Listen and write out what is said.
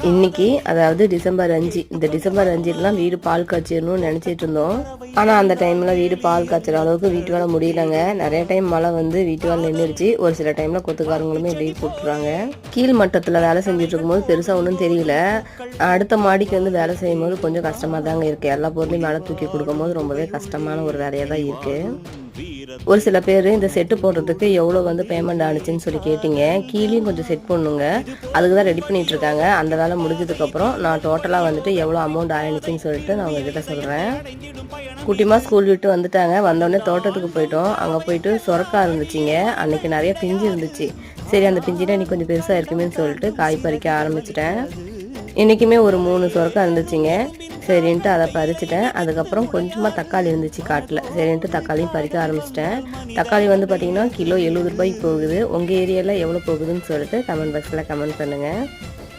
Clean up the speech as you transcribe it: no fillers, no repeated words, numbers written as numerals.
இன்னைக்கு அதாவது டிசம்பர் 5 இந்த டிசம்பர் 5லாம் வீடு பால் காய்ச்சிடணும்னு நினச்சிட்டு இருந்தோம். ஆனால் அந்த டைமில் வீடு பால் காய்ச்சற அளவுக்கு வீட்டு வேலை முடியலங்க. நிறைய டைம் மழை வந்து வீட்டு வேலை நின்றுடுச்சு. ஒரு சில டைமில் கொத்துக்காரங்களுமே இப்படி போட்டுறாங்க. கீழ் மட்டத்தில் வேலை செஞ்சுட்டு இருக்கும்போது பெருசாக ஒன்றும் தெரியல. அடுத்த மாடிக்கு வந்து வேலை செய்யும் போது கொஞ்சம் கஷ்டமாக தாங்க இருக்குது. எல்லா பொருளையும் மேலே தூக்கி கொடுக்கும்போது ரொம்பவே கஷ்டமான ஒரு வேலையாக தான் இருக்குது. ஒரு சில பேர் இந்த செட்டு போடுறதுக்கு எவ்வளோ வந்து பேமெண்ட் ஆனிச்சுன்னு சொல்லி கேட்டிங்க. கீழேயும் கொஞ்சம் செட் பண்ணுங்க, அதுக்கு தான் ரெடி பண்ணிட்டு இருக்காங்க. அந்த வேலை முடிஞ்சதுக்கப்புறம் நான் டோட்டலாக வந்துட்டு எவ்வளோ அமௌண்ட் ஆயிடுச்சுன்னு சொல்லிட்டு நான் உங்ககிட்ட சொல்கிறேன். குட்டிமா ஸ்கூல் விட்டு வந்துட்டாங்க. வந்தோடனே தோட்டத்துக்கு போயிட்டோம். அங்கே போயிட்டு சுரக்கா இருந்துச்சுங்க. அன்னைக்கு நிறைய பிஞ்சு இருந்துச்சு. சரி, அந்த பிஞ்சினா இன்னைக்கு கொஞ்சம் பெருசாக இருக்குமேன்னு சொல்லிட்டு காய் பறிக்க ஆரம்பிச்சிட்டேன். இன்றைக்குமே ஒரு 3 சுரக்கா இருந்துச்சுங்க. சரின்ட்டு அதை பறிச்சிட்டேன். அதுக்கப்புறம் கொஞ்சமாக தக்காளி இருந்துச்சு காட்டில். சரின்ட்டு தக்காளியும் பறிக்க ஆரம்பிச்சிட்டேன். தக்காளி வந்து பார்த்திங்கன்னா கிலோ 70 ரூபாய்க்கு போகுது. உங்கள் ஏரியாவில் எவ்வளோ போகுதுன்னு சொல்லிட்டு கமெண்ட் பாக்ஸில் கமெண்ட் பண்ணுங்கள்.